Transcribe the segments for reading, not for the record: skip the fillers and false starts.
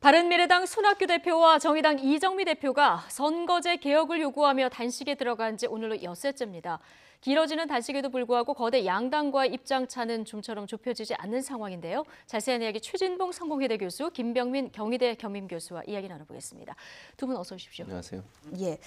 바른미래당 손학규 대표와 정의당 이정미 대표가 선거제 개혁을 요구하며 단식에 들어간 지 오늘로 엿새째입니다. 길어지는 단식에도 불구하고 거대 양당과의 입장차는 좀처럼 좁혀지지 않는 상황인데요. 자세한 이야기 최진봉 성공회대 교수, 김병민 경희대 겸임교수와 이야기 나눠보겠습니다. 두 분 어서 오십시오. 안녕하세요. 예.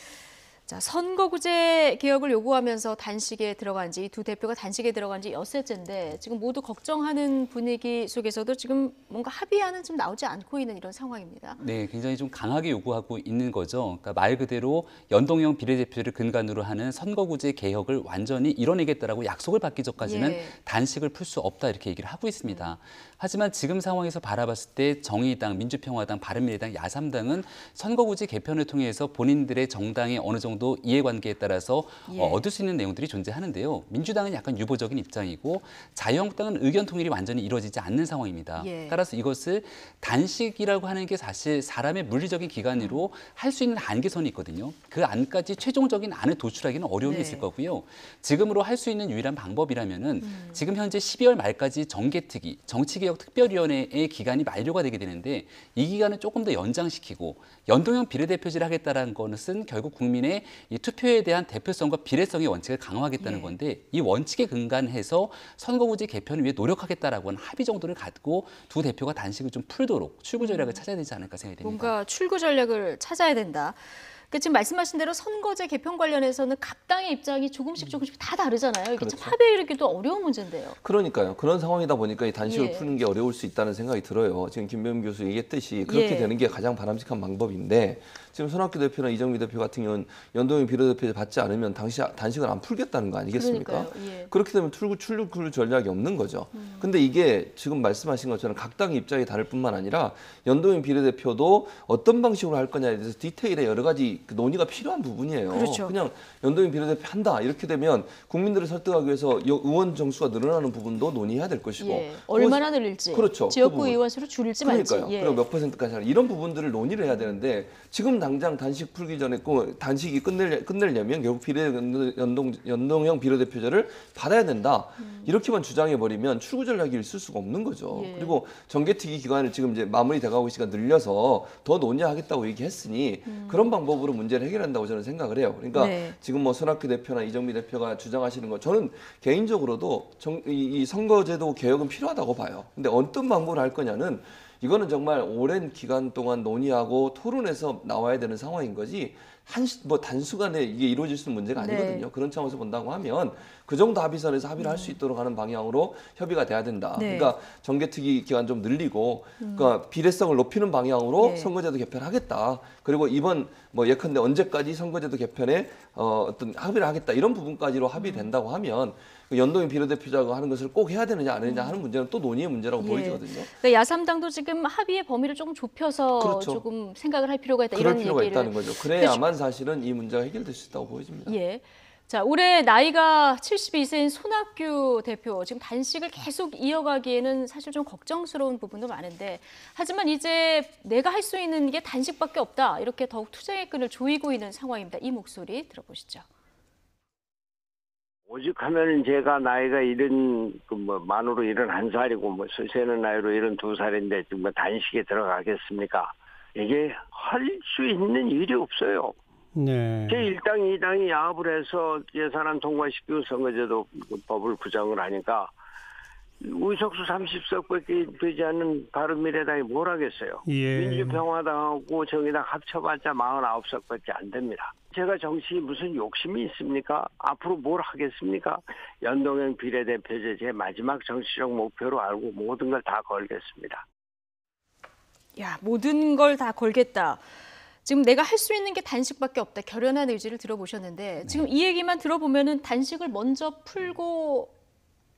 자, 선거구제 개혁을 요구하면서 단식에 들어간 지, 두 대표가 단식에 들어간 지 엿새째인데 지금 모두 걱정하는 분위기 속에서도 지금 뭔가 합의안은 좀 나오지 않고 있는 이런 상황입니다. 네, 굉장히 좀 강하게 요구하고 있는 거죠. 그러니까 말 그대로 연동형 비례대표를 근간으로 하는 선거구제 개혁을 완전히 이뤄내겠다라고 약속을 받기 전까지는 단식을 풀 수 없다 이렇게 얘기를 하고 있습니다. 하지만 지금 상황에서 바라봤을 때 정의당, 민주평화당, 바른미래당, 야3당은 선거구제 개편을 통해서 본인들의 정당의 어느 정도 이해관계에 따라서 얻을 수 있는 내용들이 존재하는데요. 민주당은 약간 유보적인 입장이고 자유한국당은 의견 통일이 완전히 이루어지지 않는 상황입니다. 따라서 이것을 단식이라고 하는 게 사실 사람의 물리적인 기간으로 할 수 있는 한계선이 있거든요. 그 안까지 최종적인 안을 도출하기는 어려움이 있을 거고요. 지금으로 할 수 있는 유일한 방법이라면은 지금 현재 12월 말까지 정개특위, 정치개혁특별위원회의 기간이 만료가 되게 되는데 이 기간을 조금 더 연장시키고 연동형 비례대표제를 하겠다는 것은 결국 국민의 이 투표에 대한 대표성과 비례성의 원칙을 강화하겠다는 건데 이 원칙에 근간해서 선거구제 개편을 위해 노력하겠다라고 하는 합의 정도를 갖고 두 대표가 단식을 좀 풀도록 출구 전략을 찾아야 되지 않을까 생각이 됩니다. 뭔가 출구 전략을 찾아야 된다. 지금 말씀하신 대로 선거제 개편 관련해서는 각 당의 입장이 조금씩 다 다르잖아요. 이게 참 합의에 이르기도 어려운 문제인데요. 그러니까요. 그런 상황이다 보니까 이 단식을 푸는 게 어려울 수 있다는 생각이 들어요. 지금 김병민 교수 얘기했듯이 그렇게 되는 게 가장 바람직한 방법인데 지금 손학규 대표나 이정미 대표 같은 경우는 연동형 비례대표제 받지 않으면 단식을 안 풀겠다는 거 아니겠습니까? 그렇게 되면 출구 전략이 없는 거죠. 근데 이게 지금 말씀하신 것처럼 각 당의 입장이 다를 뿐만 아니라 연동형 비례대표도 어떤 방식으로 할 거냐에 대해서 디테일에 여러 가지 그 논의가 필요한 부분이에요. 그냥 연동형 비례대표 한다 이렇게 되면 국민들을 설득하기 위해서 의원 정수가 늘어나는 부분도 논의해야 될 것이고 얼마나 늘릴지, 지역구 의원 수를 줄일지 말지. 그리고 몇 퍼센트까지 하는 이런 부분들을 논의를 해야 되는데 지금 당장 단식 풀기 전에 단식이 끝내려면 결국 연동형 비례대표제를 받아야 된다. 이렇게만 주장해 버리면 출구 전략이 있을 수가 없는 거죠. 그리고 정개특위 기간을 지금 이제 마무리돼가고 시간 늘려서 더 논의하겠다고 얘기했으니 그런 방법으로 문제를 해결한다고 저는 생각을 해요. 그러니까 지금 뭐 손학규 대표나 이정미 대표가 주장하시는 거 저는 개인적으로도 이 선거제도 개혁은 필요하다고 봐요. 근데 어떤 방법을 할 거냐는 이거는 정말 오랜 기간 동안 논의하고 토론해서 나와야 되는 상황인 거지 단순간에 이게 이루어질 수 있는 문제가 아니거든요. 그런 차원에서 본다고 하면 그 정도 합의선에서 합의를 할 수 있도록 하는 방향으로 협의가 돼야 된다. 그러니까 정개특위 기간 좀 늘리고 그러니까 비례성을 높이는 방향으로 선거제도 개편하겠다. 그리고 이번 뭐 예컨대 언제까지 선거제도 개편에 어떤 합의를 하겠다. 이런 부분까지로 합의된다고 하면 연동형 비례대표제라고 하는 것을 꼭 해야 되느냐 안 되느냐 하는 문제는 또 논의의 문제라고 보이거든요. 그러니까 야3당도 지금 합의의 범위를 조금 좁혀서 조금 생각을 할 필요가 있다. 그럴 이런 필요가 얘기를. 있다는 거죠. 그래야만 사실은 이 문제가 해결될 수 있다고 보여집니다. 자, 올해 나이가 72세인 손학규 대표 지금 단식을 계속 이어가기에는 사실 좀 걱정스러운 부분도 많은데 하지만 이제 내가 할 수 있는 게 단식밖에 없다. 이렇게 더욱 투쟁의 끈을 조이고 있는 상황입니다. 이 목소리 들어보시죠. 오직하면 제가 나이가 만으로 71살이고 세는 나이로 72살인데 지금 단식에 들어가겠습니까? 이게 할 수 있는 일이 없어요. 제1당, 2당이 야합을 해서 예산안 통과시키고 선거제도 법을 구성을 하니까 의석수 30석밖에 되지 않는 바른미래당이 뭘 하겠어요. 민주평화당하고 정의당 합쳐봤자 49석밖에 안 됩니다. 제가 정치에 무슨 욕심이 있습니까? 앞으로 뭘 하겠습니까? 연동형 비례대표제 제 마지막 정치적 목표로 알고 모든 걸 다 걸겠습니다. 모든 걸 다 걸겠다. 지금 내가 할 수 있는 게 단식밖에 없다. 결연한 의지를 들어보셨는데 지금 이 얘기만 들어보면은 단식을 먼저 풀고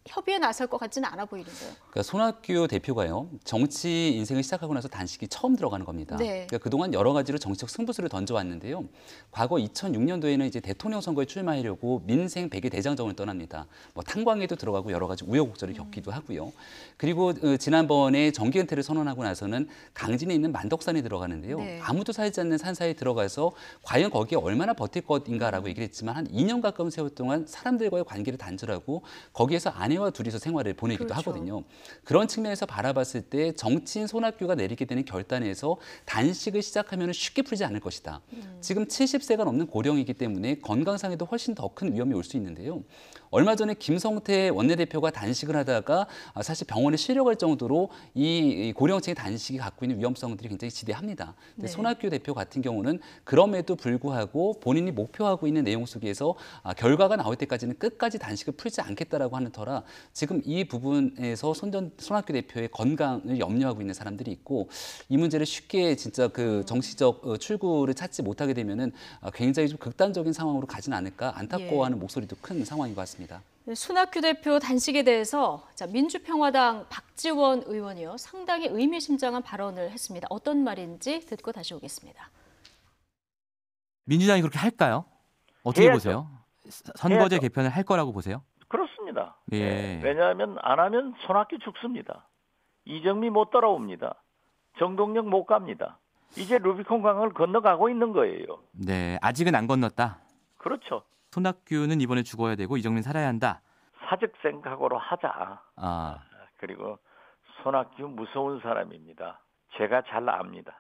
협의에 나설 것 같지는 않아 보이는데요. 그러니까 손학규 대표가요. 정치 인생을 시작하고 나서 단식이 처음 들어가는 겁니다. 그러니까 그동안 여러 가지로 정치적 승부수를 던져왔는데요. 과거 2006년도에는 이제 대통령 선거에 출마하려고 민생 100일 대장정을 떠납니다. 뭐 탄광에도 들어가고 여러 가지 우여곡절을 겪기도 하고요. 그리고 지난번에 정기 은퇴를 선언하고 나서는 강진에 있는 만덕산에 들어가는데요. 아무도 살지 않는 산사에 들어가서 과연 거기에 얼마나 버틸 것인가라고 얘기를 했지만 한 2년 가까운 세월 동안 사람들과의 관계를 단절하고 거기에서 안에 아내와 둘이서 생활을 보내기도 그렇죠. 하거든요. 그런 측면에서 바라봤을 때 정치인 손학규가 내리게 되는 결단에서 단식을 시작하면 쉽게 풀지 않을 것이다. 지금 70세가 넘는 고령이기 때문에 건강상에도 훨씬 더 큰 위험이 올 수 있는데요. 얼마 전에 김성태 원내대표가 단식을 하다가 사실 병원에 실려갈 정도로 이 고령층의 단식이 갖고 있는 위험성들이 굉장히 지대합니다. 근데 네. 손학규 대표 같은 경우는 그럼에도 불구하고 본인이 목표하고 있는 내용 속에서 결과가 나올 때까지는 끝까지 단식을 풀지 않겠다라고 하는 터라 지금 이 부분에서 손학규 대표의 건강을 염려하고 있는 사람들이 있고 이 문제를 쉽게 진짜 그 정치적 출구를 찾지 못하게 되면은 굉장히 좀 극단적인 상황으로 가진 않을까 안타까워하는 목소리도 큰 상황인 것 같습니다. 손학규 대표 단식에 대해서 민주평화당 박지원 의원이요 상당히 의미심장한 발언을 했습니다. 어떤 말인지 듣고 다시 오겠습니다. 민주당이 그렇게 할까요? 어떻게 해야죠. 보세요? 선거제 해야죠. 개편을 할 거라고 보세요? 그렇습니다. 예. 네. 왜냐하면 안 하면 손학규 죽습니다. 이정미 못 따라옵니다. 정동영 못 갑니다. 이제 루비콘 강을 건너가고 있는 거예요. 네, 아직은 안 건넜다. 그렇죠. 손학규는 이번에 죽어야 되고 이정민 살아야 한다. 사적 생각으로 하자. 아, 그리고 손학규 무서운 사람입니다. 제가 잘 압니다.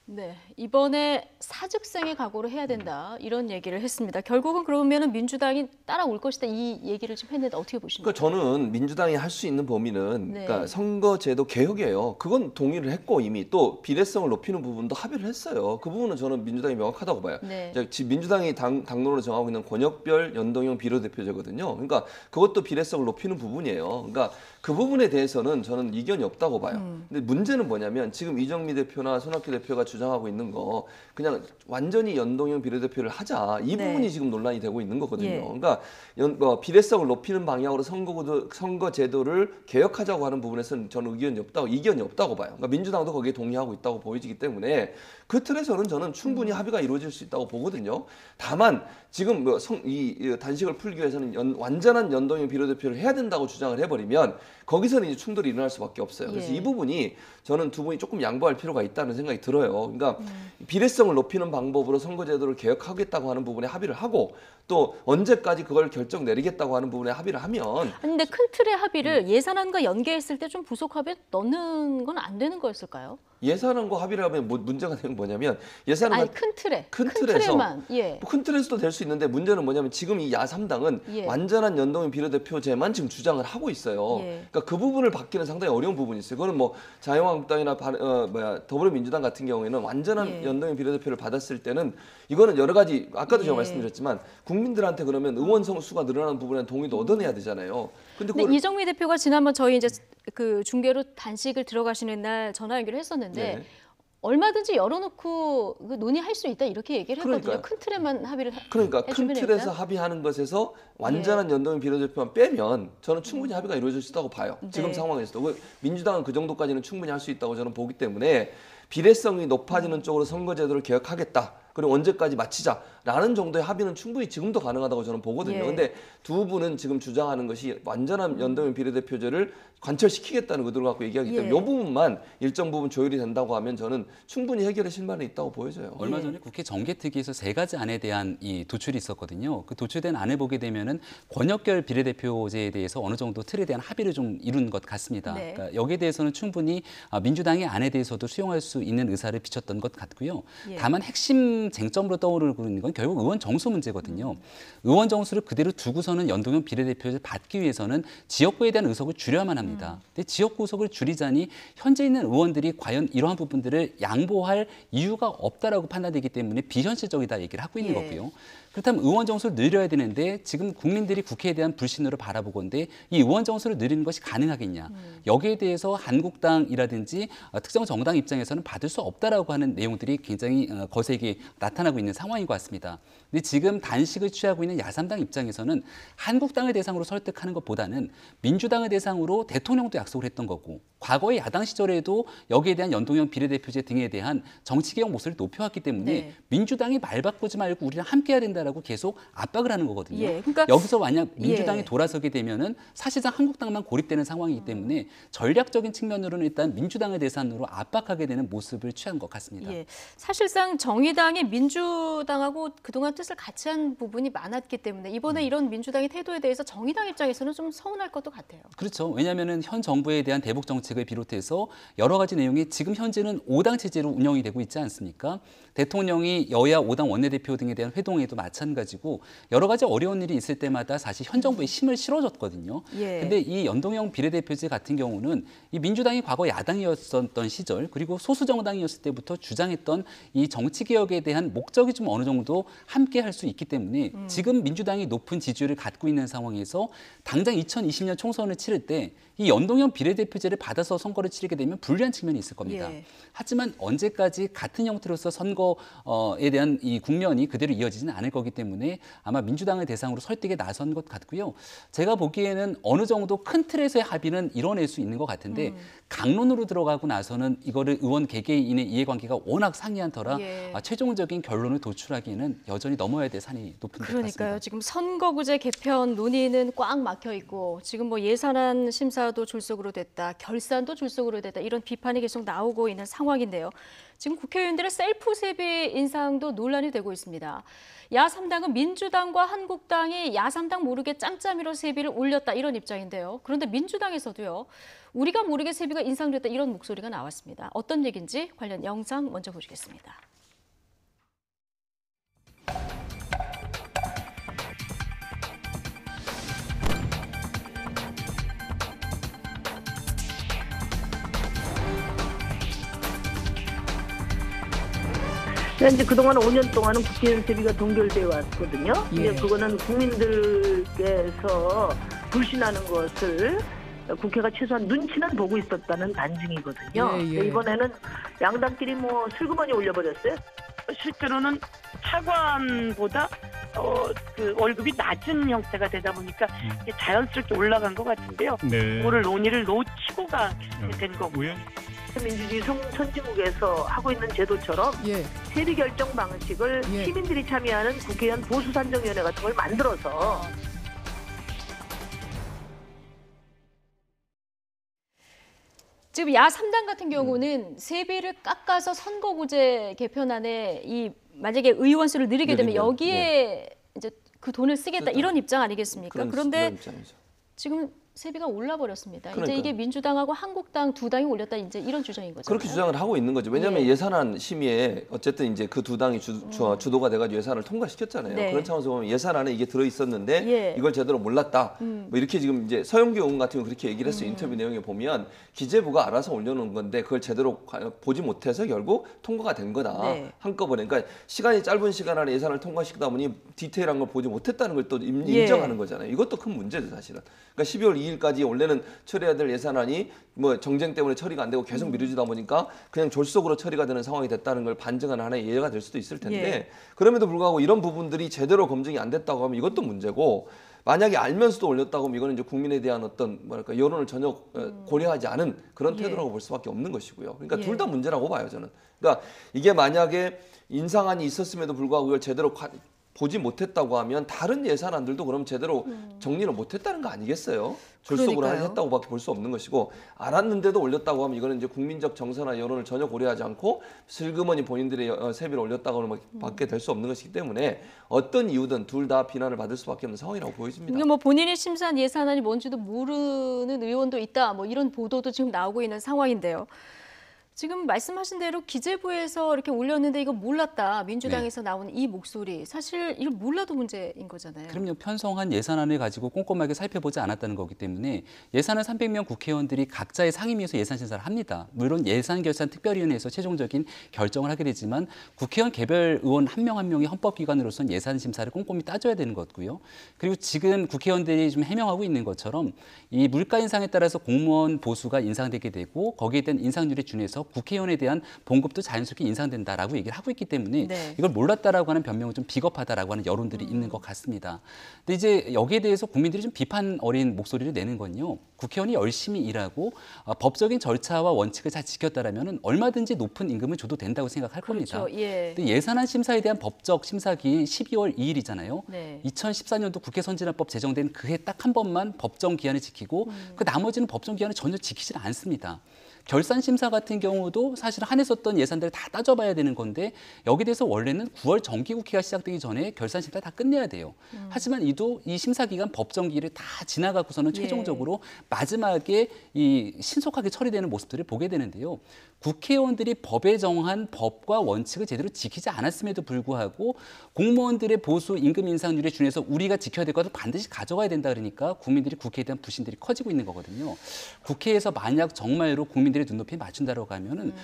네, 이번에 사직생의 각오를 해야 된다 이런 얘기를 했습니다. 결국은 그러면은 민주당이 따라올 것이다 이 얘기를 지금 했는데 어떻게 보십니까? 그러니까 저는 민주당이 할 수 있는 범위는 네. 그러니까 선거제도 개혁이에요. 그건 동의를 했고 이미 또 비례성을 높이는 부분도 합의를 했어요. 그 부분은 저는 민주당이 명확하다고 봐요. 네. 지금 민주당이 당론으로 정하고 있는 권역별 연동형 비례대표제거든요. 그러니까 그것도 비례성을 높이는 부분이에요. 그러니까 그 부분에 대해서는 저는 이견이 없다고 봐요. 근데 문제는 뭐냐면 지금 이정미 대표나 손학규 대표가 주장하고 있는 거 그냥 완전히 연동형 비례대표를 하자 이 네. 부분이 지금 논란이 되고 있는 거거든요. 예. 그러니까 비례성을 높이는 방향으로 선거제도를 개혁하자고 하는 부분에서는 저는 이견이 없다고 봐요. 그러니까 민주당도 거기에 동의하고 있다고 보여지기 때문에 그 틀에서는 저는 충분히 합의가 이루어질 수 있다고 보거든요. 다만 지금 이 단식을 풀기 위해서는 완전한 연동형 비례대표를 해야 된다고 주장을 해버리면 거기서는 이제 충돌이 일어날 수밖에 없어요. 그래서 예. 이 부분이 저는 두 분이 조금 양보할 필요가 있다는 생각이 들어요. 그러니까 비례성을 높이는 방법으로 선거제도를 개혁하겠다고 하는 부분에 합의를 하고 또 언제까지 그걸 결정 내리겠다고 하는 부분에 합의를 하면 아니, 근데 큰 틀의 합의를 예산안과 연계했을 때 좀 부족하면 넣는 건 안 되는 거였을까요? 예산안과 합의를 하면 문제가 되는 건 뭐냐면 예산안 아니 큰 틀에 큰 틀에서 틀에만 예. 큰 틀에서도 될 수 있는데 문제는 뭐냐면 지금 이 야3당은 예. 완전한 연동형 비례대표제만 지금 주장을 하고 있어요. 예. 그러니까 그 부분을 받기는 상당히 어려운 부분이 있어요. 그거는 뭐 자유한국당이나 더불어민주당 같은 경우에는 완전한 예. 연동형 비례대표를 받았을 때는 이거는 여러 가지 아까도 제가 예. 말씀드렸지만 국민들한테 그러면 의원 수가 늘어나는 부분에 동의도 얻어내야 되잖아요. 근데 근데 이정미 대표가 지난번 저희 이제 그 중계로 단식을 들어가시는 날 전화 연결을 했었는데 네. 얼마든지 열어놓고 그 논의할 수 있다 이렇게 얘기를 했거든요. 그러니까요. 큰 틀에만 합의를 그러니까 큰 해주면 틀에서 일단? 합의하는 것에서 완전한 연동형 비례대표만 빼면 저는 충분히 합의가 이루어질 수 있다고 봐요. 지금 네. 상황에서도. 민주당은 그 정도까지는 충분히 할 수 있다고 저는 보기 때문에 비례성이 높아지는 쪽으로 선거제도를 개혁하겠다. 그리고 언제까지 마치자라는 정도의 합의는 충분히 지금도 가능하다고 저는 보거든요. 예. 근데 두 분은 지금 주장하는 것이 완전한 연동형 비례대표제를 관철시키겠다는 의도를 갖고 얘기하기 때문에 예. 이 부분만 일정 부분 조율이 된다고 하면 저는 충분히 해결의 실마리 있다고 보여져요. 얼마 예. 전에 국회 정개특위에서 3가지 안에 대한 이 도출이 있었거든요. 그 도출된 안을 보게 되면은 권역별 비례대표제에 대해서 어느 정도 틀에 대한 합의를 좀 이룬 것 같습니다. 네. 그러니까 여기에 대해서는 충분히 민주당의 안에 대해서도 수용할 수 있는 의사를 비쳤던 것 같고요. 예. 다만 핵심 쟁점으로 떠오르고 있는 건 결국 의원 정수 문제거든요. 의원 정수를 그대로 두고서는 연동형 비례대표제를 받기 위해서는 지역구에 대한 의석을 줄여야만 합니다. 근데 지역구 의석을 줄이자니 현재 있는 의원들이 과연 이러한 부분들을 양보할 이유가 없다라고 판단되기 때문에 비현실적이다 얘기를 하고 있는 예. 거고요. 그렇다면 의원 정수를 늘려야 되는데 지금 국민들이 국회에 대한 불신으로 바라보건데 이 의원 정수를 늘리는 것이 가능하겠냐. 여기에 대해서 한국당이라든지 특정 정당 입장에서는 받을 수 없다라고 하는 내용들이 굉장히 거세게 나타나고 있는 상황인 것 같습니다. 근데 지금 단식을 취하고 있는 야3당 입장에서는 한국당을 대상으로 설득하는 것보다는 민주당을 대상으로 대통령도 약속을 했던 거고 과거의 야당 시절에도 여기에 대한 연동형 비례대표제 등에 대한 정치개혁 목소리를 높여왔기 때문에 네. 민주당이 말 바꾸지 말고 우리랑 함께해야 된다라고 하겠다라고 계속 압박을 하는 거거든요. 예, 그러니까 여기서 만약 민주당이 예. 돌아서게 되면은 사실상 한국당만 고립되는 상황이기 때문에 전략적인 측면으로는 일단 민주당을 대상으로 압박하게 되는 모습을 취한 것 같습니다. 예, 사실상 정의당이 민주당하고 그동안 뜻을 같이 한 부분이 많았기 때문에 이번에 이런 민주당의 태도에 대해서 정의당 입장에서는 좀 서운할 것도 같아요. 그렇죠. 왜냐하면 현 정부에 대한 대북 정책을 비롯해서 여러 가지 내용이 지금 현재는 5당 체제로 운영이 되고 있지 않습니까? 대통령이 여야 5당 원내대표 등에 대한 회동에도 마찬가지고 여러 가지 어려운 일이 있을 때마다 사실 현 정부에 힘을 실어줬거든요. 예. 근데 이 연동형 비례대표제 같은 경우는 이 민주당이 과거 야당이었던 시절 그리고 소수 정당이었을 때부터 주장했던 이 정치 개혁에 대한 목적이 좀 어느 정도 함께 할 수 있기 때문에 지금 민주당이 높은 지지율을 갖고 있는 상황에서 당장 2020년 총선을 치를 때 이 연동형 비례대표제를 받아서 선거를 치르게 되면 불리한 측면이 있을 겁니다. 예. 하지만 언제까지 같은 형태로서 선거에 대한 이 국면이 그대로 이어지지는 않을 거기 때문에 아마 민주당을 대상으로 설득에 나선 것 같고요. 제가 보기에는 어느 정도 큰 틀에서의 합의는 이뤄낼 수 있는 것 같은데 강론으로 들어가고 나서는 이거를 의원 개개인의 이해관계가 워낙 상이한 터라 예. 최종적인 결론을 도출하기에는 여전히 넘어야 될 산이 높은 것 그러니까요. 같습니다. 지금 선거구제 개편 논의는 꽉 막혀 있고 지금 뭐 예산안 심사도 졸속으로 됐다, 결산도 졸속으로 됐다 이런 비판이 계속 나오고 있는 상황인데요. 지금 국회의원들의 셀프 세비 인상도 논란이 되고 있습니다. 야3당은 민주당과 한국당이 야3당 모르게 짬짬이로 세비를 올렸다 이런 입장인데요. 그런데 민주당에서도요. 우리가 모르게 세비가 인상됐다 이런 목소리가 나왔습니다. 어떤 얘기인지 관련 영상 먼저 보시겠습니다. 이제 그동안 5년 동안은 국회의원 세비가 동결되어 왔거든요. 예. 그거는 국민들께서 불신하는 것을 국회가 최소한 눈치는 보고 있었다는 반증이거든요. 예, 예. 근데 이번에는 양당끼리 뭐 슬그머니 올려버렸어요. 실제로는 차관보다 그 월급이 낮은 형태가 되다 보니까 이게 자연스럽게 올라간 것 같은데요. 네. 오늘 논의를 놓치고가 된 거고요. 민주주의 선진국에서 하고 있는 제도처럼 예. 세비 결정 방식을 예. 시민들이 참여하는 국회의원 보수산정위원회 같은 걸 만들어서 지금 야3당 같은 경우는 세비를 깎아서 선거구제 개편안에 이 만약에 의원 수를 늘리게 되면 늘리면, 여기에 이제 그 돈을 쓰겠다 그렇죠. 이런 입장 아니겠습니까? 그런데 그런 입장이죠. 지금 세비가 올라버렸습니다. 이제 그러니까요. 이게 민주당하고 한국당 두 당이 올렸다 이제 이런 주장인 거죠. 그렇게 주장을 하고 있는 거죠. 왜냐하면 예. 예산안 심의에 어쨌든 이제 그 두 당이 주도가 돼가지고 예산을 통과시켰잖아요. 네. 그런 차원에서 보면 예산안에 이게 들어 있었는데 예. 이걸 제대로 몰랐다. 뭐 이렇게 지금 이제 서영교 의원 같은 경우 그렇게 얘기를 했어요. 인터뷰 내용에 보면 기재부가 알아서 올려놓은 건데 그걸 제대로 보지 못해서 결국 통과가 된 거다. 네. 한꺼번에. 그러니까 시간이 짧은 시간 안에 예산을 통과시키다 보니 디테일한 걸 보지 못했다는 걸 또 예. 인정하는 거잖아요. 이것도 큰 문제죠, 사실은. 그러니까 12월 2일까지 원래는 처리해야 될 예산안이 뭐 정쟁 때문에 처리가 안 되고 계속 미뤄지다 보니까 그냥 졸속으로 처리가 되는 상황이 됐다는 걸 반증하는 하나의 예가 될 수도 있을 텐데 예. 그럼에도 불구하고 이런 부분들이 제대로 검증이 안 됐다고 하면 이것도 문제고 만약에 알면서도 올렸다고 하면 이거는 이제 국민에 대한 어떤 뭐랄까 여론을 전혀 고려하지 않은 그런 예. 태도라고 볼 수밖에 없는 것이고요. 그러니까 예. 둘 다 문제라고 봐요, 저는. 그러니까 이게 만약에 인상안이 있었음에도 불구하고 이걸 제대로 보지 못했다고 하면 다른 예산안들도 그럼 제대로 정리를 못했다는 거 아니겠어요? 졸속으로 그러니까요. 했다고밖에 볼 수 없는 것이고 알았는데도 올렸다고 하면 이거는 이제 국민적 정서나 여론을 전혀 고려하지 않고 슬그머니 본인들의 세비를 올렸다고 하면 밖에 될 수 없는 것이기 때문에 어떤 이유든 둘 다 비난을 받을 수밖에 없는 상황이라고 보여집니다. 이게 뭐 본인이 심사한 예산안이 뭔지도 모르는 의원도 있다. 뭐 이런 보도도 지금 나오고 있는 상황인데요. 지금 말씀하신 대로 기재부에서 이렇게 올렸는데 이거 몰랐다. 민주당에서 나온 이 목소리. 사실 이걸 몰라도 문제인 거잖아요. 그럼요. 편성한 예산안을 가지고 꼼꼼하게 살펴보지 않았다는 거기 때문에 예산안 300명 국회의원들이 각자의 상임위에서 예산 심사를 합니다. 물론 예산결산특별위원회에서 최종적인 결정을 하게 되지만 국회의원 개별 의원 한 명 한 명이 헌법기관으로서는 예산 심사를 꼼꼼히 따져야 되는 것고요. 그리고 지금 국회의원들이 좀 해명하고 있는 것처럼 이 물가 인상에 따라서 공무원 보수가 인상되게 되고 거기에 대한 인상률에 준해서 국회의원에 대한 봉급도 자연스럽게 인상된다라고 얘기를 하고 있기 때문에 네. 이걸 몰랐다라고 하는 변명은 좀 비겁하다라고 하는 여론들이 있는 것 같습니다. 근데 이제 여기에 대해서 국민들이 좀 비판 어린 목소리를 내는 건요. 국회의원이 열심히 일하고 법적인 절차와 원칙을 잘 지켰다라면 얼마든지 높은 임금을 줘도 된다고 생각할 겁니다. 그렇죠. 예. 근데 예산안 심사에 대한 법적 심사기일 12월 2일이잖아요. 네. 2014년도 국회 선진화법 제정된 그해 딱 한 번만 법정 기한을 지키고 그 나머지는 법정 기한을 전혀 지키질 않습니다. 결산 심사 같은 경우도 사실 한 해 썼던 예산들을 다 따져봐야 되는 건데 여기에 대해서 원래는 9월 정기국회가 시작되기 전에 결산 심사 다 끝내야 돼요. 하지만 이 심사 기간 법정 기일을 다 지나가고서는 예. 최종적으로 마지막에 이 신속하게 처리되는 모습들을 보게 되는데요. 국회의원들이 법에 정한 법과 원칙을 제대로 지키지 않았음에도 불구하고 공무원들의 보수 임금 인상률에 준해서 우리가 지켜야 될 것을 반드시 가져가야 된다 그러니까 국민들이 국회에 대한 불신들이 커지고 있는 거거든요. 국회에서 만약 정말로 국민들의 눈높이에 맞춘다고 하면은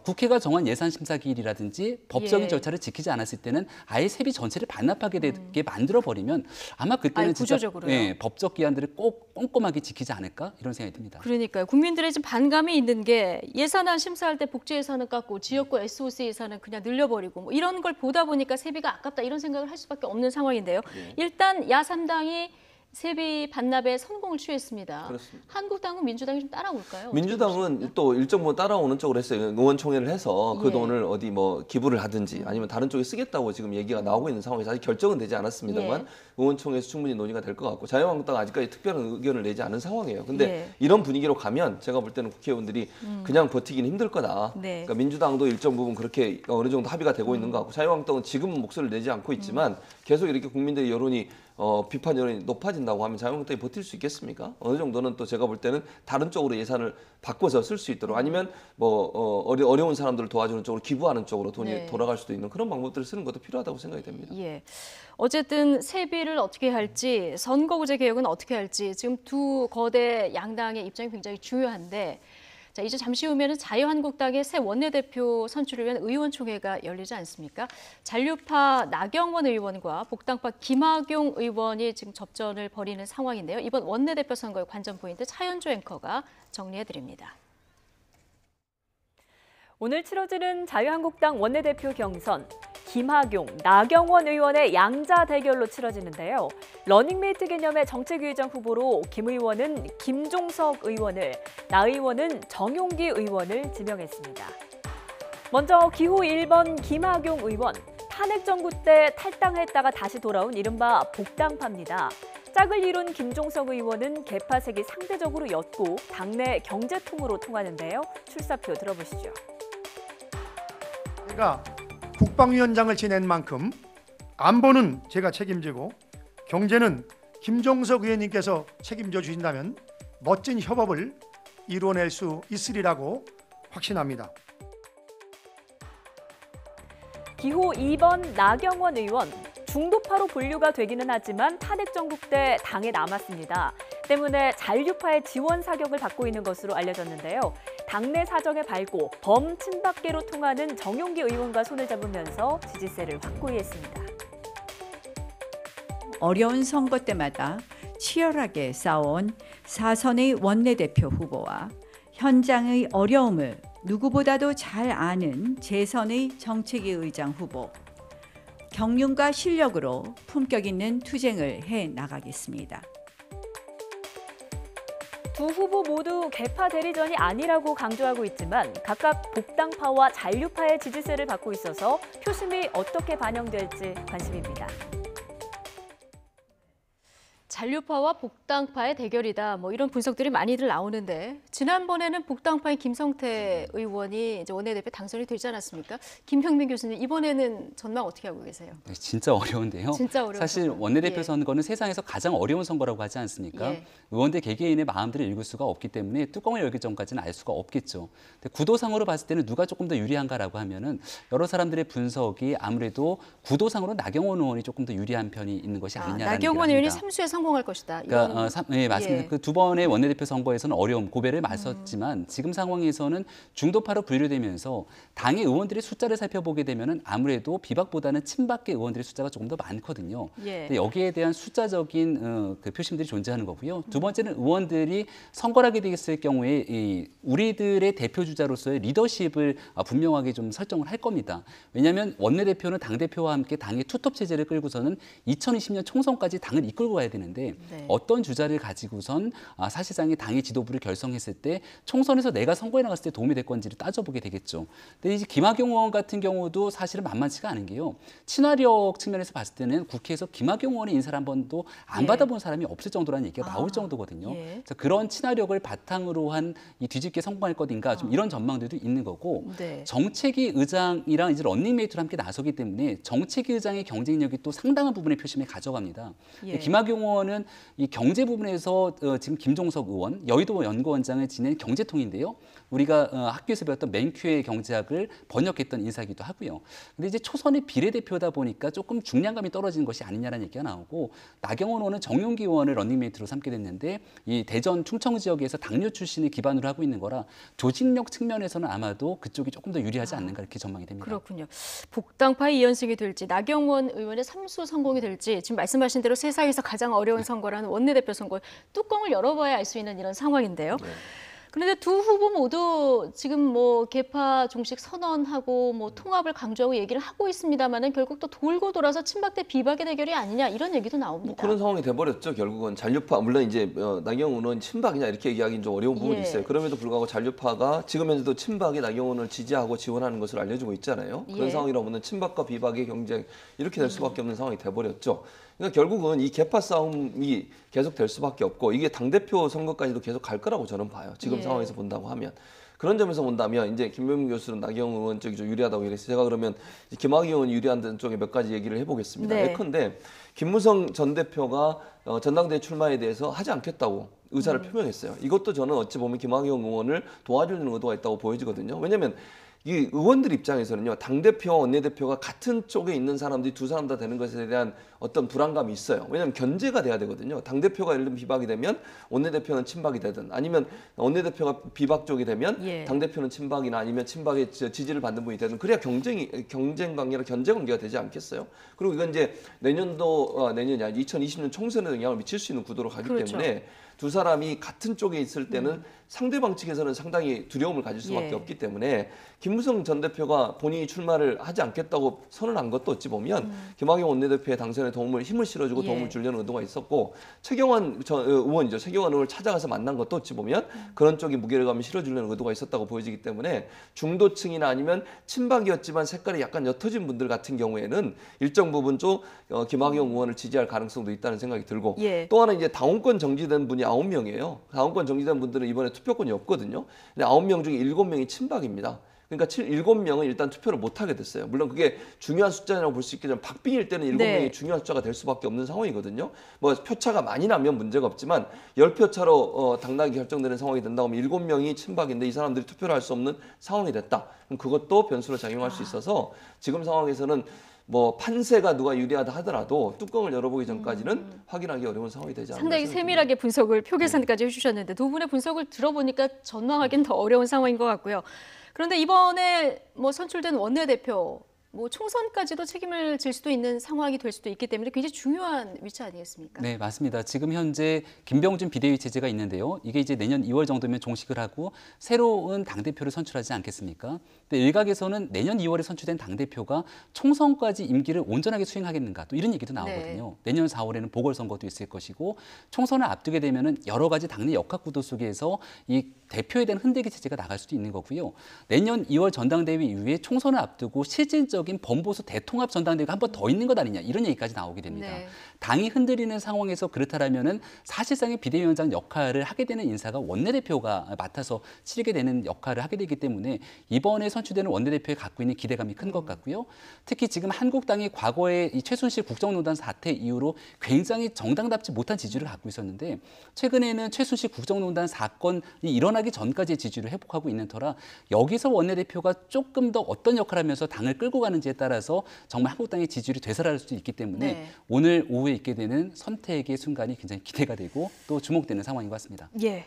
국회가 정한 예산 심사 기일이라든지 법적인 예. 절차를 지키지 않았을 때는 아예 세비 전체를 반납하게 되게 만들어 버리면 아마 그때는 아예 진짜 구조적으로요? 예, 법적 기한들을 꼭 꼼꼼하게 지키지 않을까 이런 생각이 듭니다. 그러니까요. 국민들의 지금 반감이 있는 게 예산안 심사할 때 복지 예산은 깎고 지역구 SOC 예산은 그냥 늘려버리고 뭐 이런 걸 보다 보니까 세비가 아깝다 이런 생각을 할 수밖에 없는 상황인데요. 일단 야3당이 세비 반납에 성공을 취했습니다. 그렇습니다. 한국당은 민주당이 좀 따라올까요? 민주당은 또 일정 부분 따라오는 쪽으로 했어요. 의원총회를 해서 그 예. 돈을 어디 뭐 기부를 하든지 아니면 다른 쪽에 쓰겠다고 지금 얘기가 나오고 있는 상황에서 아직 결정은 되지 않았습니다만 예. 의원총회에서 충분히 논의가 될 것 같고 자유한국당 아직까지 특별한 의견을 내지 않은 상황이에요. 근데 예. 이런 분위기로 가면 제가 볼 때는 국회의원들이 그냥 버티기는 힘들 거다. 네. 그러니까 민주당도 일정 부분 그렇게 어느 정도 합의가 되고 있는 것 같고 자유한국당은 지금은 목소리를 내지 않고 있지만 계속 이렇게 국민들의 여론이 비판 여론이 높아진다고 하면 자유한국당이 버틸 수 있겠습니까? 어느 정도는 또 제가 볼 때는 다른 쪽으로 예산을 바꿔서 쓸 수 있도록 아니면 뭐 어려운 사람들을 도와주는 쪽으로 기부하는 쪽으로 돈이 네. 돌아갈 수도 있는 그런 방법들을 쓰는 것도 필요하다고 생각이 됩니다. 예. 어쨌든 세비를 어떻게 할지 선거구제 개혁은 어떻게 할지 지금 두 거대 양당의 입장이 굉장히 중요한데 자, 이제 잠시 후면은 자유한국당의 새 원내대표 선출을 위한 의원총회가 열리지 않습니까? 잔류파 나경원 의원과 복당파 김학용 의원이 지금 접전을 벌이는 상황인데요. 이번 원내대표 선거의 관전 포인트 차현주 앵커가 정리해드립니다. 오늘 치러지는 자유한국당 원내대표 경선, 김학용, 나경원 의원의 양자 대결로 치러지는데요. 러닝메이트 개념의 정책위의장 후보로 김 의원은 김종석 의원을, 나 의원은 정용기 의원을 지명했습니다. 먼저 기호 1번 김학용 의원, 탄핵 정부 때 탈당했다가 다시 돌아온 이른바 복당파입니다. 짝을 이룬 김종석 의원은 계파색이 상대적으로 옅고 당내 경제통으로 통하는데요. 출사표 들어보시죠. 제가 국방위원장을 지낸 만큼 안보는 제가 책임지고 경제는 김종석 의원님께서 책임져 주신다면 멋진 협업을 이루어낼 수 있으리라고 확신합니다. 기호 2번 나경원 의원, 중도파로 분류가 되기는 하지만 탄핵 정국 때 당에 남았습니다. 때문에 잔류파의 지원 사격을 받고 있는 것으로 알려졌는데요. 당내 사정에 밝고 범친박계로 통하는 정용기 의원과 손을 잡으면서 지지세를 확고히 했습니다. 어려운 선거 때마다 치열하게 싸워온 4선의 원내대표 후보와 현장의 어려움을 누구보다도 잘 아는 제3의 정책위 의장 후보, 경륜과 실력으로 품격 있는 투쟁을 해 나가겠습니다. 두 후보 모두 개파 대리전이 아니라고 강조하고 있지만 각각 복당파와 잔류파의 지지세를 받고 있어서 표심이 어떻게 반영될지 관심입니다. 잔류파와 복당파의 대결이다. 뭐 이런 분석들이 많이들 나오는데 지난번에는 복당파의 김성태 의원이 이제 원내대표 당선이 되지 않았습니까? 김형민 교수님 이번에는 전망 어떻게 하고 계세요? 네, 진짜 어려운데요. 진짜 어려운 사실 선거. 원내대표 예. 선거는 세상에서 가장 어려운 선거라고 하지 않습니까? 예. 의원들 개개인의 마음들을 읽을 수가 없기 때문에 뚜껑을 열기 전까지는 알 수가 없겠죠. 근데 구도상으로 봤을 때는 누가 조금 더 유리한가라고 하면은 여러 사람들의 분석이 아무래도 구도상으로 나경원 의원이 조금 더 유리한 편이 있는 것이 아니냐라는 나경원 얘기를 의원이 합니다. 3수에 성공 성공할 것이다. 이런, 그러니까 네, 맞습니다. 예. 그 두 번의 원내대표 선거에서는 어려움, 고배를 맞섰지만 지금 상황에서는 중도파로 분류되면서 당의 의원들의 숫자를 살펴보게 되면은 아무래도 비박보다는 친박계 의원들의 숫자가 조금 더 많거든요. 예. 근데 여기에 대한 숫자적인 그 표심들이 존재하는 거고요. 두 번째는 의원들이 선거를 하게 되겠을 경우에 우리들의 대표 주자로서의 리더십을 분명하게 좀 설정을 할 겁니다. 왜냐하면 원내대표는 당대표와 함께 당의 투톱 체제를 끌고서는 2020년 총선까지 당을 이끌고 가야 되는데 네. 어떤 주자를 가지고선 사실상의 당의 지도부를 결성했을 때 총선에서 내가 선거에 나갔을 때 도움이 될 건지를 따져보게 되겠죠. 근데 이제 김학용 의원 같은 경우도 사실은 만만치가 않은 게요. 친화력 측면에서 봤을 때는 국회에서 김학용 의원의 인사를 한 번도 안 예. 받아본 사람이 없을 정도라는 얘기가 나올 정도거든요. 예. 그래서 그런 친화력을 바탕으로 한 이 뒤집게 성공할 것인가 좀 이런 전망들도 있는 거고 네. 정책위 의장이랑 이제 런닝메이트로 함께 나서기 때문에 정책위 의장의 경쟁력이 또 상당한 부분의 표심에 가져갑니다. 예. 김학용 의원은 이 경제 부분에서 지금 김종석 의원, 여의도 연구원장을 지낸 경제통인데요. 우리가 학교에서 배웠던 맨큐의 경제학을 번역했던 인사이기도 하고요. 근데 이제 초선의 비례대표다 보니까 조금 중량감이 떨어지는 것이 아니냐라는 얘기가 나오고 나경원 의원은 정용기 의원을 런닝메이트로 삼게 됐는데 이 대전 충청 지역에서 당뇨 출신을 기반으로 하고 있는 거라 조직력 측면에서는 아마도 그쪽이 조금 더 유리하지 않는가 이렇게 전망이 됩니다. 그렇군요. 복당파의 2연승이 될지 나경원 의원의 3수 성공이 될지 지금 말씀하신 대로 세상에서 가장 어려운 선거라는 원내대표 선거 뚜껑을 열어봐야 알 수 있는 이런 상황인데요. 네. 그런데 두 후보 모두 지금 뭐 개파 종식 선언하고 뭐 통합을 강조하고 얘기를 하고 있습니다만은 결국 또 돌고 돌아서 친박 대 비박의 대결이 아니냐 이런 얘기도 나옵니다. 뭐 그런 상황이 돼버렸죠. 결국은 잔류파 물론 이제 나경원은 친박이냐 이렇게 얘기하기는 좀 어려운 부분이 예. 있어요. 그럼에도 불구하고 잔류파가 지금 현재도 친박이 나경원을 지지하고 지원하는 것으로 알려지고 있잖아요. 그런 예. 상황이라 보면 친박과 비박의 경쟁 이렇게 될 수밖에 없는 상황이 돼버렸죠. 그러니까 결국은 이 개파 싸움이 계속 될 수밖에 없고 이게 당대표 선거까지도 계속 갈 거라고 저는 봐요. 지금 예. 상황에서 본다고 하면. 그런 점에서 본다면 이제 김병민 교수는 나경원 의원 쪽이 좀 유리하다고 얘기했어요. 제가 그러면 김학의 의원 유리한 쪽에 몇 가지 얘기를 해보겠습니다. 네. 예컨대 김무성 전 대표가 전당대회 출마에 대해서 하지 않겠다고 의사를 표명했어요. 이것도 저는 어찌 보면 김학의 의원을 도와주는 의도가 있다고 보여지거든요. 왜냐하면 이 의원들 입장에서는요, 당대표와 원내대표가 같은 쪽에 있는 사람들이 두 사람 다 되는 것에 대한 어떤 불안감이 있어요. 왜냐하면 견제가 돼야 되거든요. 당대표가 예를 들면 비박이 되면 원내대표는 친박이 되든 아니면 원내대표가 비박 쪽이 되면 예. 당대표는 친박이나 아니면 친박의 지지를 받는 분이 되든 그래야 경쟁 관계나 견제 관계가 되지 않겠어요? 그리고 이건 이제 내년이 아니라 2020년 총선에 영향을 미칠 수 있는 구도로 가기 그렇죠. 때문에 두 사람이 같은 쪽에 있을 때는 상대방 측에서는 상당히 두려움을 가질 수밖에 예. 없기 때문에 김무성 전 대표가 본인이 출마를 하지 않겠다고 선언한 것도 어찌 보면 김학용 원내대표의 당선에 힘을 실어주고 예. 도움을 주려는 의도가 있었고 최경환 의원이죠. 최경환 의원을 찾아가서 만난 것도 어찌 보면 그런 쪽에 무게감을 실어주려는 의도가 있었다고 보여지기 때문에 중도층이나 아니면 친박이었지만 색깔이 약간 옅어진 분들 같은 경우에는 일정 부분 좀 김학용 의원을 지지할 가능성도 있다는 생각이 들고 예. 또 하나 이제 당원권 정지된 분이 9명이에요. 당원권 정지된 분들은 이번에 투표권이 없거든요. 근데 9명 중에 7명이 친박입니다. 그러니까 7명은 일단 투표를 못 하게 됐어요. 물론 그게 중요한 숫자라고 볼 수 있겠지만 박빙일 때는 7명이 네. 중요한 숫자가 될 수밖에 없는 상황이거든요. 뭐 표차가 많이 나면 문제가 없지만 10표 차로 당락이 결정되는 상황이 된다고 하면 7명이 친박인데 이 사람들이 투표를 할 수 없는 상황이 됐다. 그럼 그것도 변수로 작용할 수 있어서 지금 상황에서는 뭐 판세가 누가 유리하다 하더라도 뚜껑을 열어보기 전까지는 확인하기 어려운 상황이 되지 않나 상당히 생각합니다. 세밀하게 분석을 표 계산까지 해주셨는데 두 분의 분석을 들어보니까 전망하기는 더 어려운 상황인 것 같고요. 그런데 이번에 뭐 선출된 원내대표 뭐 총선까지도 책임을 질 수도 있는 상황이 될 수도 있기 때문에 굉장히 중요한 위치 아니겠습니까? 네, 맞습니다. 지금 현재 김병준 비대위 체제가 있는데요. 이게 이제 내년 2월 정도면 종식을 하고 새로운 당대표를 선출하지 않겠습니까? 근데 일각에서는 내년 2월에 선출된 당대표가 총선까지 임기를 온전하게 수행하겠는가 또 이런 얘기도 나오거든요. 네. 내년 4월에는 보궐선거도 있을 것이고 총선을 앞두게 되면은 여러 가지 당내 역학구도 속에서 이 대표에 대한 흔들기 체제가 나갈 수도 있는 거고요. 내년 2월 전당대회 이후에 총선을 앞두고 실질적인 범보수 대통합 전당대회가 한 번 더 있는 것 아니냐 이런 얘기까지 나오게 됩니다. 네. 당이 흔들리는 상황에서 그렇다라면은 사실상의 비대위원장 역할을 하게 되는 인사가 원내대표가 맡아서 치르게 되는 역할을 하게 되기 때문에 이번에 선출되는 원내대표에 갖고 있는 기대감이 큰 것 같고요. 특히 지금 한국당이 과거에 이 최순실 국정농단 사태 이후로 굉장히 정당답지 못한 지지를 갖고 있었는데 최근에는 최순실 국정농단 사건이 일어나기 전까지의 지지를 회복하고 있는 터라 여기서 원내대표가 조금 더 어떤 역할을 하면서 당을 끌고 가는 하는지에 따라서 정말 한국당의 지지율이 되살아날 수도 있기 때문에 네. 오늘 오후에 있게 되는 선택의 순간이 굉장히 기대가 되고 또 주목되는 상황인 것 같습니다. 예.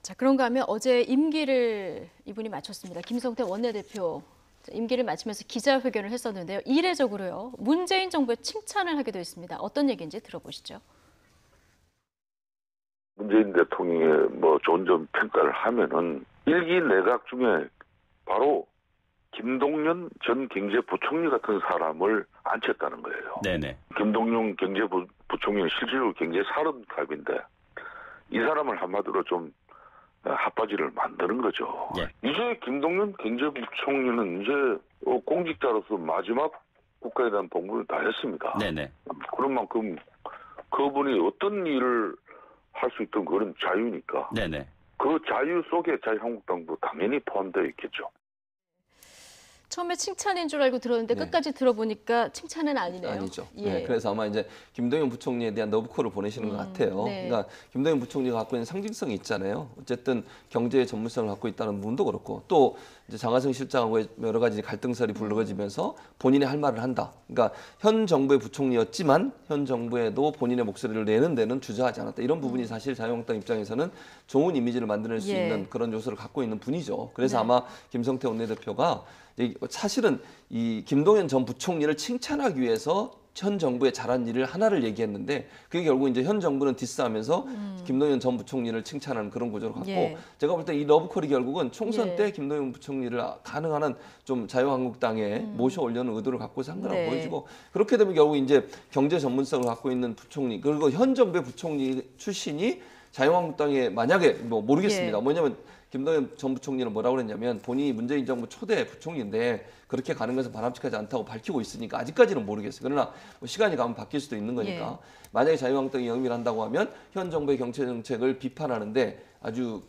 자, 그런가 하면 어제 임기를 이분이 마쳤습니다. 김성태 원내대표 임기를 마치면서 기자회견을 했었는데요. 이례적으로요. 문재인 정부에 칭찬을 하기도 했습니다. 어떤 얘기인지 들어보시죠. 문재인 대통령의 뭐 좋은 점 평가를 하면은 일기 내각 중에 바로 김동연 전 경제부총리 같은 사람을 앉혔다는 거예요. 네네. 김동연 경제부총리는 실질적으로 경제산업갑인데 이 사람을 한마디로 좀 핫바지를 만드는 거죠. 예. 이제 김동연 경제부총리는 이제 공직자로서 마지막 국가에 대한 봉급을 다 했습니다. 네네. 그런 만큼 그분이 어떤 일을 할 수 있던 그런 자유니까. 네네. 그 자유 속에 자유한국당도 당연히 포함되어 있겠죠. 처음에 칭찬인 줄 알고 들었는데 네. 끝까지 들어보니까 칭찬은 아니네요. 아니죠. 예. 네, 그래서 아마 이제 김동연 부총리에 대한 러브콜을 보내시는 것 같아요. 네. 그러니까 김동연 부총리가 갖고 있는 상징성이 있잖아요. 어쨌든 경제의 전문성을 갖고 있다는 부분도 그렇고 또 이제 장하성 실장하고 여러 가지 갈등설이 불거지면서 본인이 할 말을 한다. 그러니까 현 정부의 부총리였지만 현 정부에도 본인의 목소리를 내는 데는 주저하지 않았다. 이런 부분이 사실 자유한국당 입장에서는 좋은 이미지를 만들어낼 수 예. 있는 그런 요소를 갖고 있는 분이죠. 그래서 네. 아마 김성태 원내대표가 사실은 이 김동연 전 부총리를 칭찬하기 위해서 현 정부의 잘한 일을 하나를 얘기했는데 그게 결국 이제 현 정부는 디스하면서 김동연 전 부총리를 칭찬하는 그런 구조를 갖고 예. 제가 볼 때 이 러브콜이 결국은 총선 예. 때 김동연 부총리를 가능한 한 좀 자유한국당에 모셔 올려는 의도를 갖고서 한 거라고 네. 보여지고 그렇게 되면 결국 이제 경제 전문성을 갖고 있는 부총리 그리고 현 정부의 부총리 출신이 자유한국당에 만약에 뭐 모르겠습니다. 예. 뭐냐면 김동연 전 부총리는 뭐라고 그랬냐면 본인이 문재인 정부 초대 부총리인데 그렇게 가는 것은 바람직하지 않다고 밝히고 있으니까 아직까지는 모르겠어요. 그러나 뭐 시간이 가면 바뀔 수도 있는 거니까 만약에 자유한국당이 영입을 한다고 하면 현 정부의 경제 정책을 비판하는데 아주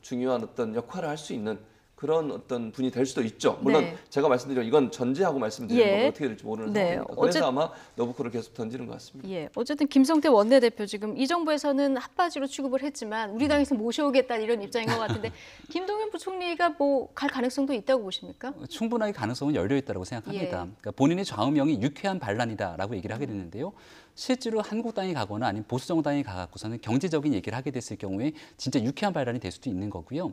중요한 어떤 역할을 할 수 있는 그런 어떤 분이 될 수도 있죠. 물론 네. 제가 말씀드린 이건 전제하고 말씀드리는 예. 거고 어떻게 될지 모르는 네. 상황입니다. 그래서 아마 러브콜을 계속 던지는 것 같습니다. 예, 어쨌든 김성태 원내대표 지금 이 정부에서는 핫바지로 취급을 했지만 우리 당에서 모셔오겠다 이런 입장인 것 같은데 김동연 부총리가 뭐 갈 가능성도 있다고 보십니까? 충분하게 가능성은 열려 있다고 생각합니다. 예. 그러니까 본인의 좌우명이 유쾌한 반란이다라고 얘기를 하게 됐는데요. 실제로 한국당이 가거나 아니면 보수정당이 가갖고서는 경제적인 얘기를 하게 됐을 경우에 진짜 유쾌한 반란이 될 수도 있는 거고요.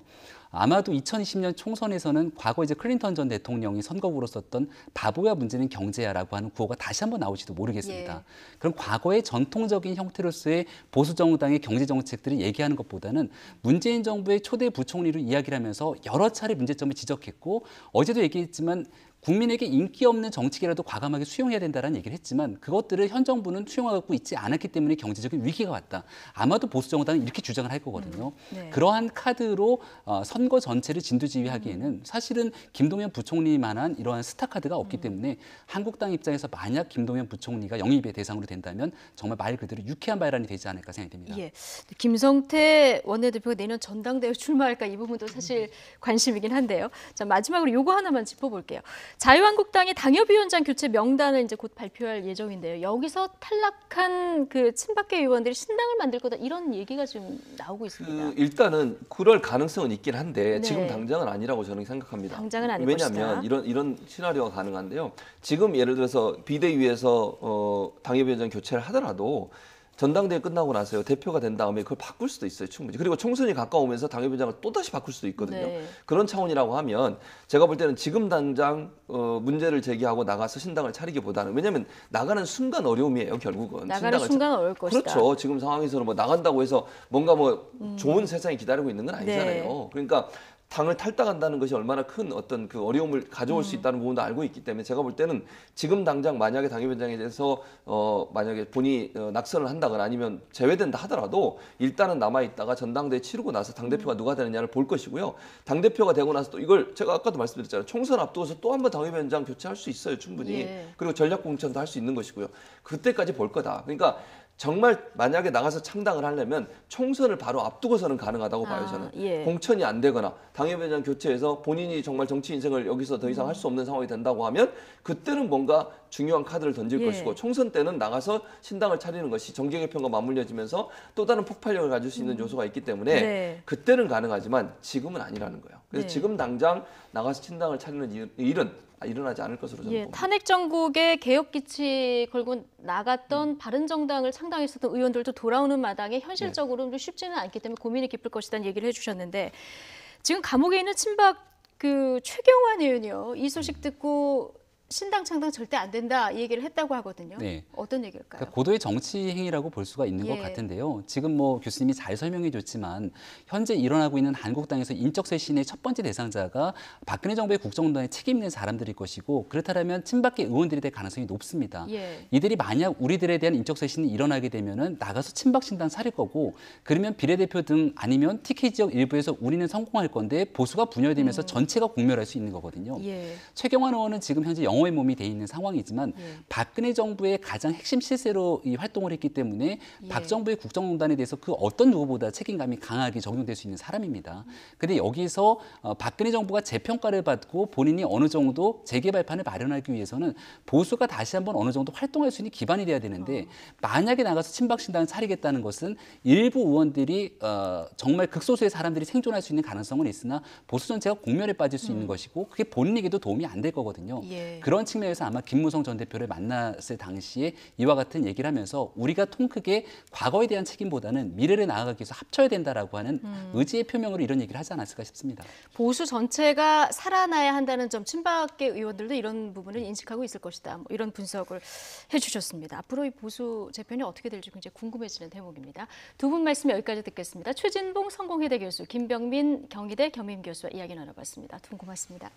아마도 2020년 총선에서는 과거 이제 클린턴 전 대통령이 선거구로 썼던 바보야 문제는 경제야라고 하는 구호가 다시 한번 나올지도 모르겠습니다. 예. 그럼 과거의 전통적인 형태로서의 보수정당의 경제정책들을 얘기하는 것보다는 문재인 정부의 초대 부총리로 이야기를 하면서 여러 차례 문제점을 지적했고 어제도 얘기했지만 국민에게 인기 없는 정책이라도 과감하게 수용해야 된다는 얘기를 했지만 그것들을 현 정부는 수용하고 있지 않았기 때문에 경제적인 위기가 왔다. 아마도 보수정당은 이렇게 주장을 할 거거든요. 네. 그러한 카드로 선거 전체를 진두지휘하기에는 사실은 김동연 부총리만한 이러한 스타 카드가 없기 때문에 한국당 입장에서 만약 김동연 부총리가 영입의 대상으로 된다면 정말 말 그대로 유쾌한 발언이 되지 않을까 생각됩니다. 예. 김성태 원내대표가 내년 전당대회 출마할까 이 부분도 사실 관심이긴 한데요. 자, 마지막으로 요거 하나만 짚어볼게요. 자유한국당이 당협위원장 교체 명단을 이제 곧 발표할 예정인데요. 여기서 탈락한 그 친박계 의원들이 신당을 만들 거다 이런 얘기가 지금 나오고 있습니다. 일단은 그럴 가능성은 있긴 한데 네. 지금 당장은 아니라고 저는 생각합니다. 당장은 아닐 왜냐하면 것이다. 이런 시나리오가 가능한데요. 지금 예를 들어서 비대위에서 당협위원장 교체를 하더라도 전당대회 끝나고 나서요 대표가 된 다음에 그걸 바꿀 수도 있어요 충분히. 그리고 총선이 가까우면서 당협위원장을 또 다시 바꿀 수도 있거든요. 네. 그런 차원이라고 하면 제가 볼 때는 지금 당장 문제를 제기하고 나가서 신당을 차리기보다는 왜냐하면 나가는 순간 어려움이에요 결국은. 나가는 순간 어려울 것이다. 그렇죠. 지금 상황에서는 뭐 나간다고 해서 뭔가 뭐 좋은 세상이 기다리고 있는 건 아니잖아요. 네. 그러니까 당을 탈당한다는 것이 얼마나 큰 어떤 그 어려움을 가져올 수 있다는 부분도 알고 있기 때문에 제가 볼 때는 지금 당장 만약에 당협위원장에 대해서 만약에 본인이 낙선을 한다거나 아니면 제외된다 하더라도 일단은 남아 있다가 전당대회 치르고 나서 당 대표가 누가 되느냐를 볼 것이고요. 당 대표가 되고 나서 또 이걸 제가 아까도 말씀드렸잖아요. 총선 앞두고서 또 한 번 당협위원장 교체할 수 있어요 충분히. 예. 그리고 전략공천도 할 수 있는 것이고요. 그때까지 볼 거다. 그러니까 정말 만약에 나가서 창당을 하려면 총선을 바로 앞두고서는 가능하다고 봐요, 저는. 예. 공천이 안 되거나 당협위원장 교체해서 본인이 정말 정치 인생을 여기서 더 이상 할 수 없는 상황이 된다고 하면 그때는 뭔가 중요한 카드를 던질 예. 것이고 총선 때는 나가서 신당을 차리는 것이 정계 개편과 맞물려지면서 또 다른 폭발력을 가질 수 있는 요소가 있기 때문에 네. 그때는 가능하지만 지금은 아니라는 거예요. 그래서 네. 지금 당장 나가서 신당을 차리는 일은 일어나지 않을 것으로 저는 예, 봅니다. 탄핵 정국의 개혁 기치 걸고 나갔던 바른정당을 창당했었던 의원들도 돌아오는 마당에 현실적으로 좀 쉽지는 않기 때문에 고민이 깊을 것이라는 얘기를 해주셨는데 지금 감옥에 있는 친박 그 최경환 의원이요. 이 소식 듣고 신당 창당 절대 안 된다 이 얘기를 했다고 하거든요. 네. 어떤 얘기일까요? 그러니까 고도의 정치 행위라고 볼 수가 있는 것 예. 같은데요. 지금 뭐 교수님이 잘 설명해 줬지만 현재 일어나고 있는 한국당에서 인적 쇄신의 첫 번째 대상자가 박근혜 정부의 국정농단에 책임 있는 사람들일 것이고 그렇다면 친박계 의원들이 될 가능성이 높습니다. 예. 이들이 만약 우리들에 대한 인적 쇄신이 일어나게 되면은 나가서 친박 신당 차릴 거고 그러면 비례대표 등 아니면 TK 지역 일부에서 우리는 성공할 건데 보수가 분열되면서 전체가 공멸할 수 있는 거거든요. 예. 최경환 의원은 지금 현재 영어의 몸이 돼 있는 상황이지만 예. 박근혜 정부의 가장 핵심 실세로 이 활동을 했기 때문에 예. 박 정부의 국정농단에 대해서 그 어떤 누구보다 책임감이 강하게 적용될 수 있는 사람입니다. 근데 여기서 박근혜 정부가 재평가를 받고 본인이 어느 정도 재개발판을 마련하기 위해서는 보수가 다시 한번 어느 정도 활동할 수 있는 기반이 돼야 되는데 만약에 나가서 친박신당을 차리겠다는 것은 일부 의원들이 정말 극소수의 사람들이 생존할 수 있는 가능성은 있으나 보수 전체가 공멸에 빠질 수 있는 것이고 그게 본인에게도 도움이 안 될 거거든요. 예. 그런 측면에서 아마 김무성 전 대표를 만났을 당시에 이와 같은 얘기를 하면서 우리가 통 크게 과거에 대한 책임보다는 미래를 나아가기 위해서 합쳐야 된다라고 하는 의지의 표명으로 이런 얘기를 하지 않았을까 싶습니다. 보수 전체가 살아나야 한다는 점 친박계 의원들도 이런 부분을 인식하고 있을 것이다. 뭐 이런 분석을 해주셨습니다. 앞으로 이 보수 재편이 어떻게 될지 굉장히 궁금해지는 대목입니다. 두 분 말씀 여기까지 듣겠습니다. 최진봉 성공회대 교수, 김병민 경희대 겸임교수와 이야기 나눠봤습니다. 두 분 고맙습니다.